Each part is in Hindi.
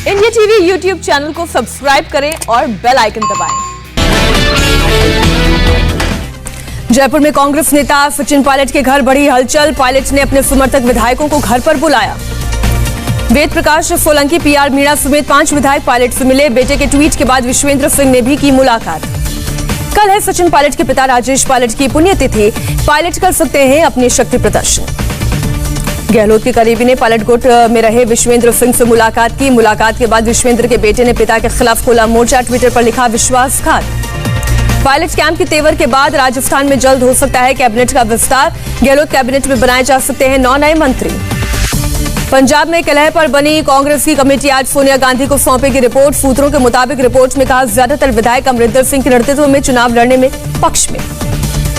इंडिया टीवी यूट्यूब चैनल को सब्सक्राइब करें और बेल आइकन दबाएं। जयपुर में कांग्रेस नेता सचिन पायलट के घर बढ़ी हलचल। पायलट ने अपने समर्थक विधायकों को घर पर बुलाया। वेद प्रकाश सोलंकी, पीआर मीणा समेत 5 विधायक पायलट से मिले। बेटे के ट्वीट के बाद विश्वेंद्र सिंह ने भी की मुलाकात। कल है सचिन पायलट के पिता राजेश पायलट की पुण्यतिथि। पायलट कर सकते हैं अपनी शक्ति प्रदर्शन। गहलोत के करीबी ने पायलट गुट में रहे विश्वेंद्र सिंह से मुलाकात की। मुलाकात के बाद विश्वेंद्र के बेटे ने पिता के खिलाफ खोला मोर्चा। ट्विटर पर लिखा विश्वासघात। पायलट कैंप के तेवर के बाद राजस्थान में जल्द हो सकता है कैबिनेट का विस्तार। गहलोत कैबिनेट में बनाए जा सकते हैं 9 नए मंत्री। पंजाब में कलह पर बनी कांग्रेस की कमेटी आज सोनिया गांधी को सौंपेगी रिपोर्ट। सूत्रों के मुताबिक रिपोर्ट में कहा ज्यादातर विधायक अमरिंदर सिंह के नेतृत्व में चुनाव लड़ने में पक्ष में।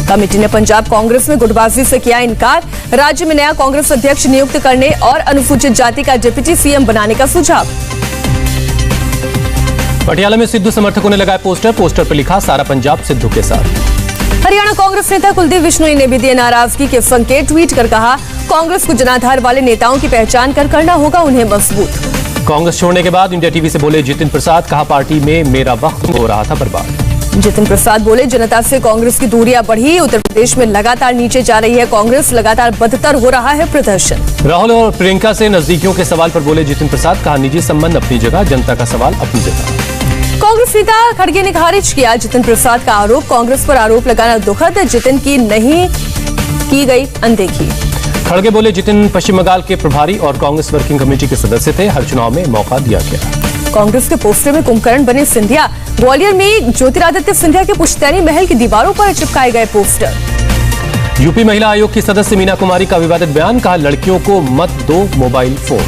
कमेटी ने पंजाब कांग्रेस में गुटबाजी से किया इनकार। राज्य में नया कांग्रेस अध्यक्ष नियुक्त करने और अनुसूचित जाति का डिप्टी सीएम बनाने का सुझाव। पटियाला में सिद्धू समर्थकों ने लगाए पोस्टर पर लिखा सारा पंजाब सिद्धू के साथ। हरियाणा कांग्रेस नेता कुलदीप बिश्नोई ने भी दिए नाराजगी के संकेत। ट्वीट कर कहा कांग्रेस को जनाधार वाले नेताओं की पहचान कर करना होगा उन्हें मजबूत। कांग्रेस छोड़ने के बाद इंडिया टीवी से बोले जितिन प्रसाद, कहा पार्टी में मेरा वक्त हो रहा था बर्बाद। जितिन प्रसाद बोले जनता से कांग्रेस की दूरियां बढ़ी। उत्तर प्रदेश में लगातार नीचे जा रही है कांग्रेस, लगातार बदतर हो रहा है प्रदर्शन। राहुल और प्रियंका से नजदीकियों के सवाल पर बोले जितिन प्रसाद, कहा निजी संबंध अपनी जगह, जनता का सवाल अपनी जगह। कांग्रेस नेता खड़गे ने खारिज किया जितिन प्रसाद का आरोप। कांग्रेस पर आरोप लगाना दुखद, जितिन की नहीं की गई अनदेखी। खड़गे बोले जितिन पश्चिम बंगाल के प्रभारी और कांग्रेस वर्किंग कमेटी के सदस्य थे, हर चुनाव में मौका दिया गया। कांग्रेस के पोस्टर में कुंभकर्ण बने सिंधिया। ग्वालियर में ज्योतिरादित्य सिंधिया के पुश्तैनी महल की दीवारों पर चिपकाए गए पोस्टर। यूपी महिला आयोग की सदस्य मीना कुमारी का विवादित बयान, कहा लड़कियों को मत दो मोबाइल फोन।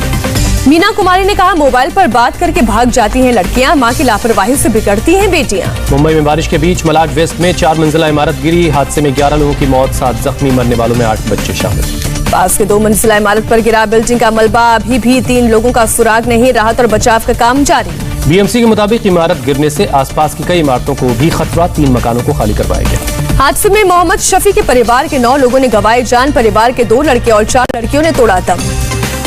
मीना कुमारी ने कहा मोबाइल पर बात करके भाग जाती हैं लड़कियां, मां की लापरवाही से बिगड़ती हैं बेटियां। मुंबई में बारिश के बीच मलाड वेस्ट में 4 मंजिला इमारत गिरी। हादसे में 11 लोगों की मौत, 7 जख्मी, मरने वालों में 8 बच्चे शामिल। पास के 2 मंजिला इमारत पर गिरा बिल्डिंग का मलबा, अभी भी 3 लोगों का सुराग नहीं। राहत और बचाव का काम जारी। बीएमसी के मुताबिक इमारत गिरने से आसपास की कई इमारतों को भी खतरा, 3 मकानों को खाली करवाया गया। हादसे में मोहम्मद शफी के परिवार के 9 लोगों ने गंवाए जान। परिवार के 2 लड़के और 4 लड़कियों ने तोड़ा दम।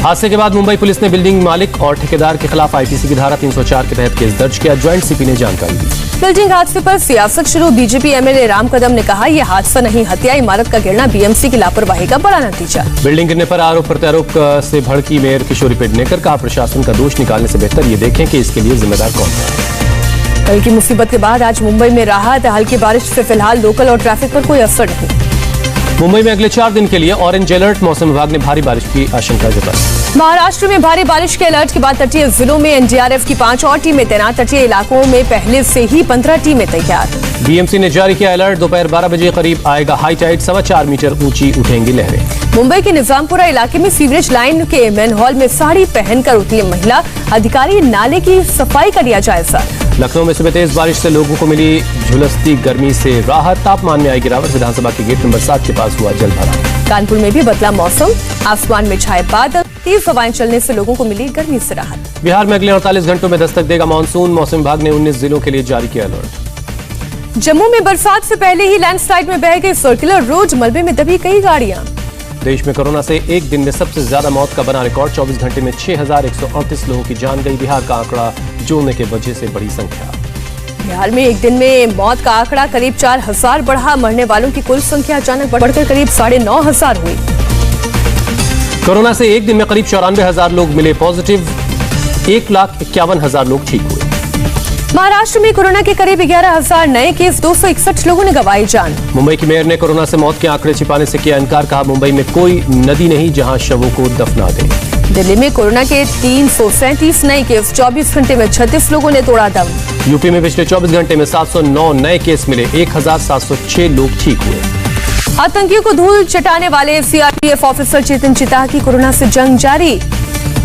हादसे के बाद मुंबई पुलिस ने बिल्डिंग मालिक और ठेकेदार के खिलाफ आईपीसी की धारा 304 के तहत केस दर्ज किया। ज्वाइंट सीपी ने जानकारी दी। बिल्डिंग हादसे पर सियासत शुरू। बीजेपी एमएलए राम कदम ने कहा यह हादसा नहीं हत्या, इमारत का गिरना बीएमसी की लापरवाही का बड़ा नतीजा। बिल्डिंग गिरने पर आरोप प्रत्यारोप से भड़की मेयर किशोरी पेडनेकर, कहा प्रशासन का दोष निकालने से बेहतर ये देखें कि इसके लिए जिम्मेदार कौन है। कल की मुसीबत के बाद आज मुंबई में राहत। हल्की बारिश से फिलहाल लोकल और ट्रैफिक पर कोई असर नहीं। मुंबई में अगले 4 दिन के लिए ऑरेंज अलर्ट। मौसम विभाग ने भारी बारिश की आशंका जताई। महाराष्ट्र में भारी बारिश के अलर्ट के बाद तटीय जिलों में एनडीआरएफ की 5 और टीमें तैनात। तटीय इलाकों में पहले से ही 15 टीमें तैयार। बीएमसी ने जारी किया अलर्ट। दोपहर 12 बजे करीब आएगा हाई टाइड, 4.25 मीटर ऊंची उठेंगी लहरें। मुंबई के निजामपुरा इलाके में सीवरेज लाइन के मैनहोल में साड़ी पहनकर उतरी महिला। अधिकारी नाले की सफाई का लिया जायजा। लखनऊ में सुबह तेज बारिश से लोगों को मिली झुलसती गर्मी से राहत। तापमान में आई गिरावट। विधानसभा के गेट नंबर 7 के पास हुआ जल भराव। कानपुर में भी बदला मौसम, आसमान में छाए बादल। तेज हवाएं चलने से लोगों को मिली गर्मी से राहत। बिहार में अगले 48 घंटों में दस्तक देगा मानसून। मौसम विभाग ने 19 जिलों के लिए जारी किया अलर्ट। जम्मू में बरसात से पहले ही लैंडस्लाइड में बह गई सर्कुलर रोड। मलबे में दबी कई गाड़ियां। देश में कोरोना से एक दिन में सबसे ज्यादा मौत का बना रिकॉर्ड। 24 घंटे में 6138 लोगों की जान गई। बिहार का आंकड़ा जोड़ने के वजह से बड़ी संख्या। बिहार में एक दिन में मौत का आंकड़ा करीब 4000 बढ़ा। मरने वालों की कुल संख्या अचानक बढ़कर करीब 9500 हुई। कोरोना से एक दिन में करीब 94,000 लोग मिले पॉजिटिव। 1,51,000 लोग ठीक हुए। महाराष्ट्र में कोरोना के करीब 11,000 नए केस, 261 लोगों ने गंवाई जान। मुंबई की मेयर ने कोरोना से मौत के आंकड़े छिपाने से किया इनकार। कहा मुंबई में कोई नदी नहीं जहां शवों को दफना दें। दिल्ली में कोरोना के 337 नए केस, 24 घंटे में 36 लोगों ने तोड़ा दम। यूपी में पिछले 24 घंटे में 709 नए केस मिले। 1706 लोग ठीक हुए। आतंकियों को धूल चटाने वाले सीआरपीएफ ऑफिसर चेतन चिता की कोरोना से जंग जारी।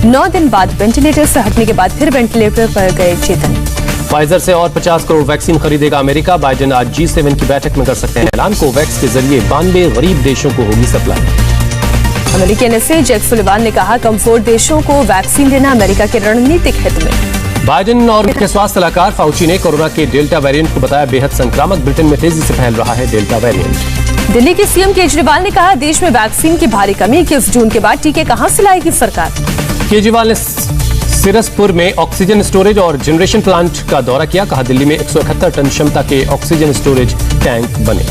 9 दिन बाद वेंटिलेटर से हटने के बाद फिर वेंटिलेटर पर गए चेतन। फाइजर से और 50 करोड़ वैक्सीन खरीदेगा अमेरिका। बाइडेन आज G7 की बैठक में कर सकते हैं ऐलान। कोवैक्स के जरिए 92 गरीब देशों को होगी सप्लाई। अमेरिकी एनएसए जैक सुलिवान ने कहा कमजोर देशों को वैक्सीन देना अमेरिका के रणनीतिक हित में। बाइडेन और मुख्य स्वास्थ्य सलाहकार फाउची ने कोरोना के डेल्टा वेरिएंट को बताया बेहद संक्रामक। ब्रिटेन में तेजी से फैल रहा है डेल्टा वेरिएंट। दिल्ली के सीएम केजरीवाल ने कहा देश में वैक्सीन की भारी कमी। 21 जून के बाद टीके कहां से लाएगी सरकार। केजरीवाल ने फिरोजपुर में ऑक्सीजन स्टोरेज और जनरेशन प्लांट का दौरा किया। कहा दिल्ली में 171 टन क्षमता के ऑक्सीजन स्टोरेज टैंक बने।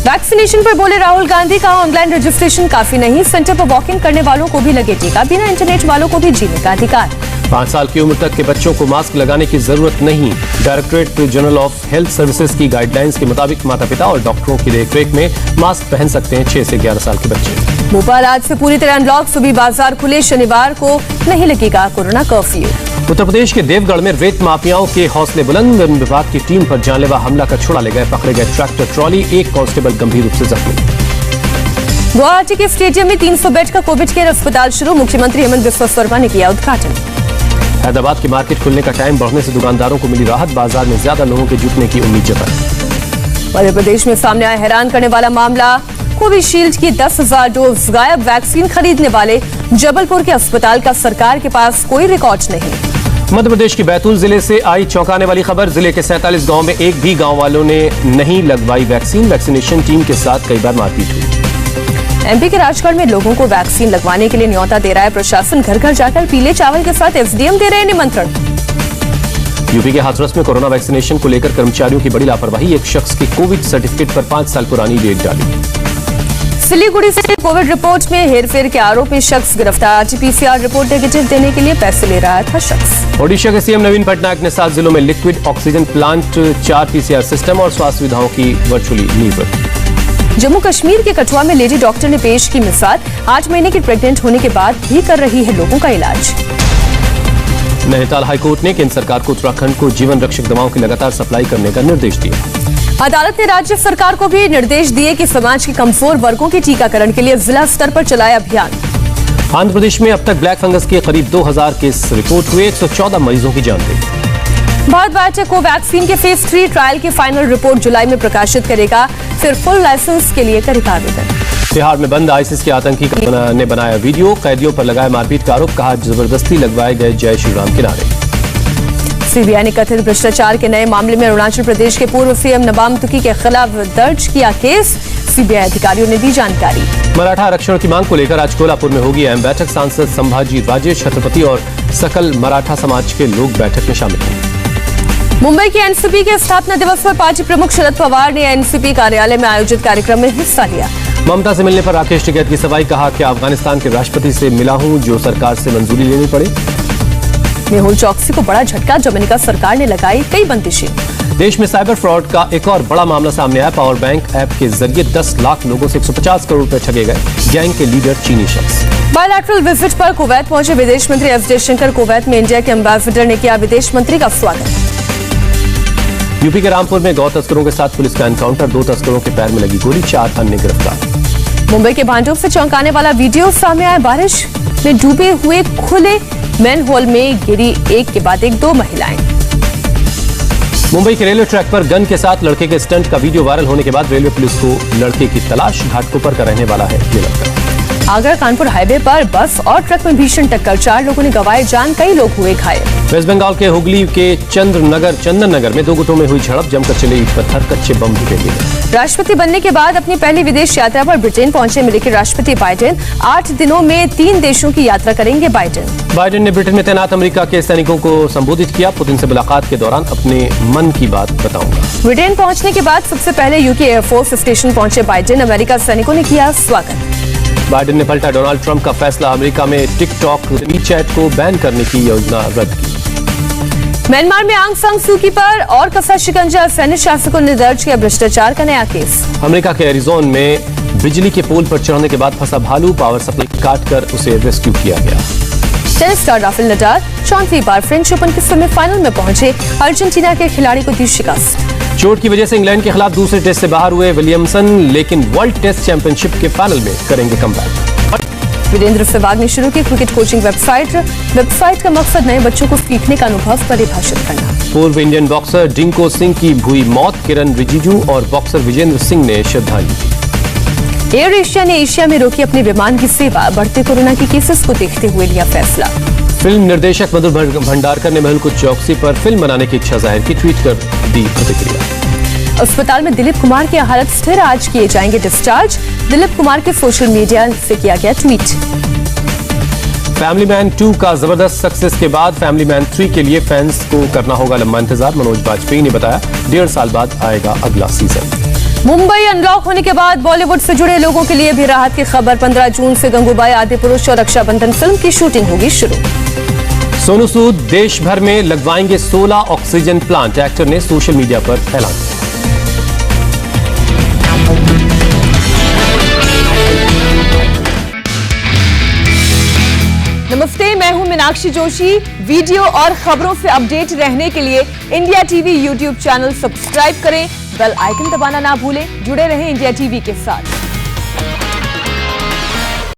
वैक्सीनेशन पर बोले राहुल गांधी, कहा ऑनलाइन रजिस्ट्रेशन काफी नहीं, सेंटर पर वॉक इन करने वालों को भी लगे टीका, बिना इंटरनेट वालों को भी जीने का अधिकार। 5 साल की उम्र तक के बच्चों को मास्क लगाने की जरूरत नहीं। Directorate general of health services की गाइडलाइंस के मुताबिक माता पिता और डॉक्टरों की देखरेख में मास्क पहन सकते हैं 6 से 11 साल के बच्चे। भोपाल आज से पूरी तरह अनलॉक, सुबह बाजार खुले, शनिवार को नहीं लगेगा कोरोना कर्फ्यू। उत्तर प्रदेश के देवगढ़ में रेत माफियाओं के हौसले बुलंद, वन विभाग की टीम पर जानलेवा हमला का छुड़ा ले गए, पकड़े गए ट्रैक्टर ट्रॉली, एक कांस्टेबल गंभीर रूप से जख्मी। गुवाहाटी के स्टेडियम में 300 बेड का कोविड केयर अस्पताल शुरू, मुख्यमंत्री हेमंत बिस्वा शर्मा ने किया उद्घाटन। हैदराबाद की मार्केट खुलने का टाइम बढ़ने से दुकानदारों को मिली राहत, बाजार में ज्यादा लोगों के जुटने की उम्मीद जताई। मध्य प्रदेश में सामने आया हैरान करने वाला मामला, कोविशील्ड की 10,000 डोज गायब, वैक्सीन खरीदने वाले जबलपुर के अस्पताल का सरकार के पास कोई रिकॉर्ड नहीं। मध्य प्रदेश की बैतूल जिले से आई चौंकाने वाली खबर, जिले के 47 गांव में एक भी गांव वालों ने नहीं लगवाई वैक्सीन, वैक्सीनेशन टीम के साथ कई बार मारपीट हुई। एमपी के राजगढ़ में लोगों को वैक्सीन लगवाने के लिए न्योता दे रहा है प्रशासन, घर घर जाकर पीले चावल के साथ एसडीएम दे रहे हैं निमंत्रण। यूपी के हाथरस में कोरोना वैक्सीनेशन को लेकर कर्मचारियों की बड़ी लापरवाही, एक शख्स की कोविड सर्टिफिकेट पर 5 साल पुरानी डेट डाली। सिलीगुड़ी से कोविड रिपोर्ट में हेरफेर के आरोप में शख्स गिरफ्तार, आरटीपीसीआर रिपोर्ट नेगेटिव देने के लिए पैसे ले रहा था शख्स। ओडिशा के सीएम नवीन पटनायक ने 7 जिलों में liquid oxygen plant, 4 PCR system और स्वास्थ्य सुविधाओं की वर्चुअली नींव रखी। जम्मू कश्मीर के कठुआ में लेडी डॉक्टर ने पेश की मिसाल, 8 महीने की प्रेग्नेंट होने के बाद भी कर रही है लोगों का इलाज। नैनीताल हाईकोर्ट ने केंद्र सरकार को उत्तराखंड को जीवन रक्षक दवाओं की लगातार सप्लाई करने का निर्देश दिया। अदालत ने राज्य सरकार को भी निर्देश दिए कि समाज के कमजोर वर्गों के टीकाकरण के लिए जिला स्तर पर चलाए अभियान। आंध्र प्रदेश में अब तक ब्लैक फंगस के करीब 2000 केस रिपोर्ट हुए, 114 मरीजों की जान गई। भारत बायोटेक को वैक्सीन के फेज 3 ट्रायल की फाइनल रिपोर्ट जुलाई में प्रकाशित करेगा, फिर फुल लाइसेंस के लिए करेगा आवेदन। बिहार में बंद आईसिस के आतंकी ने बनाया वीडियो, कैदियों पर लगाया मारपीट का आरोप, कहा जबरदस्ती लगवाए गए जय श्री राम के नारे। सीबीआई ने कथित भ्रष्टाचार के नए मामले में अरुणाचल प्रदेश के पूर्व सीएम नबाम तुकी के खिलाफ दर्ज किया केस, सीबीआई अधिकारियों ने दी जानकारी। मराठा आरक्षण की मांग को लेकर आज कोल्हापुर में होगी अहम बैठक, सांसद संभाजी राजे, छत्रपति और सकल मराठा समाज के लोग बैठक में शामिल होंगे। मुंबई के एनसीपी के स्थापना दिवस पर पार्टी प्रमुख शरद पवार ने एनसीपी कार्यालय में आयोजित कार्यक्रम में हिस्सा लिया। ममता से मिलने पर राकेश टिकैत की सफाई, कहा कि अफगानिस्तान के राष्ट्रपति से मिला हूं, जो सरकार से मंजूरी लेनी पड़े। मेहुल चौकसी को बड़ा झटका, डोमिनिका सरकार ने लगाई कई बंदिशें। देश में साइबर फ्रॉड का एक और बड़ा मामला सामने आया, पावर बैंक ऐप के जरिए 10 लाख लोगों से 150 करोड़ रुपए ठगे गए, गैंग के लीडर चीनी शख्स। बायलैटरल विजिट पर कुवैत पहुंचे विदेश मंत्री एस जयशंकर, कुवैत में इंडिया के एम्बेसडर ने किया विदेश मंत्री का स्वागत। यूपी के रामपुर में गौ तस्करों के साथ पुलिस का एनकाउंटर, 2 तस्करों के पैर में लगी गोली, 4 अन्य गिरफ्तार। मुंबई के भांडुप से चौंकाने वाला वीडियो सामने आया, बारिश में डूबे हुए खुले मैनहोल में गिरी एक के बाद एक 2 महिलाएं। मुंबई के रेलवे ट्रैक पर गन के साथ लड़के के स्टंट का वीडियो वायरल होने के बाद रेलवे पुलिस को लड़के की तलाश, घाटकोपर का रहने वाला है ये लड़का। आगरा कानपुर हाईवे पर बस और ट्रक में भीषण टक्कर, 4 लोगों ने गंवाए जान, कई लोग हुए घायल। वेस्ट बंगाल के हुगली के चंदन नगर में 2 गुटों में हुई झड़प, जमकर चले ईंट पत्थर, कच्चे बम भी फेंके गए। राष्ट्रपति बनने के बाद अपनी पहली विदेश यात्रा पर ब्रिटेन पहुंचे अमेरिकी राष्ट्रपति बाइडेन, 8 दिनों में 3 देशों की यात्रा करेंगे बाइडेन ने ब्रिटेन में तैनात अमेरिका के सैनिकों को संबोधित किया, पुतिन से मुलाकात के दौरान अपने मन की बात बताऊंगा। ब्रिटेन पहुंचने के बाद सबसे पहले यूके एयरफोर्स स्टेशन पहुंचे बाइडेन, अमेरिका सैनिकों ने किया स्वागत। बाइडेन ने पलटा डोनाल्ड ट्रंप का फैसला, अमेरिका में टिकटॉक, वीचैट को बैन करने की योजना रद्द की। म्यांमार में आंग सान सू की पर और कसा शिकंजा, सैन्य शासकों ने दर्ज किया भ्रष्टाचार का नया केस। अमेरिका के एरिजोन में बिजली के पोल पर चढ़ने के बाद फंसा भालू, पावर सप्लाई काटकर उसे रेस्क्यू किया गया। टेनिस स्टार राफेल नडाल 4वीं बार फ्रेंच ओपन के सेमीफाइनल में पहुंचे, अर्जेंटीना के खिलाड़ी को दी शिकस्त। चोट की वजह से इंग्लैंड के खिलाफ दूसरे टेस्ट से बाहर हुए विलियमसन, लेकिन वर्ल्ड टेस्ट चैंपियनशिप के फाइनल में करेंगे कमबैक। वीरेंद्र सहवाग ने शुरू की क्रिकेट कोचिंग वेबसाइट का मकसद नए बच्चों को सीखने का अनुभव परिभाषित करना। पूर्व इंडियन बॉक्सर डिंको सिंह की हुई मौत, किरण रिजिजू और बॉक्सर विजेंद्र सिंह ने श्रद्धांजलि। एयर एशिया ने एशिया में रोकी अपने विमान की सेवा, बढ़ते कोरोना के केसेस को देखते हुए लिया फैसला। फिल्म निर्देशक मधुर भंडारकर ने मेहुल चौकसी पर फिल्म बनाने की इच्छा जाहिर की, ट्वीट कर दी प्रतिक्रिया। अस्पताल में दिलीप कुमार की हालत स्थिर, आज किए जाएंगे डिस्चार्ज, दिलीप कुमार के सोशल मीडिया से किया गया ट्वीट। फैमिली मैन 2 का जबरदस्त सक्सेस के बाद फैमिली मैन 3 के लिए फैंस को करना होगा लंबा इंतजार। मनोज बाजपेयी ने बताया 1.5 साल बाद आएगा अगला सीजन। मुंबई अनलॉक होने के बाद बॉलीवुड से जुड़े लोगों के लिए भी राहत की खबर। 15 जून से गंगूबाई, आदिपुरुष और रक्षाबंधन फिल्म की शूटिंग होगी शुरू। सोनू सूद देश भर में लगवाएंगे 16 ऑक्सीजन प्लांट, एक्टर ने सोशल मीडिया पर ऐलान किया। नमस्ते, मैं हूं मीनाक्षी जोशी। वीडियो और खबरों से अपडेट रहने के लिए India TV YouTube channel subscribe करें, बेल आइकन दबाना ना भूलें। जुड़े रहें इंडिया टीवी के साथ।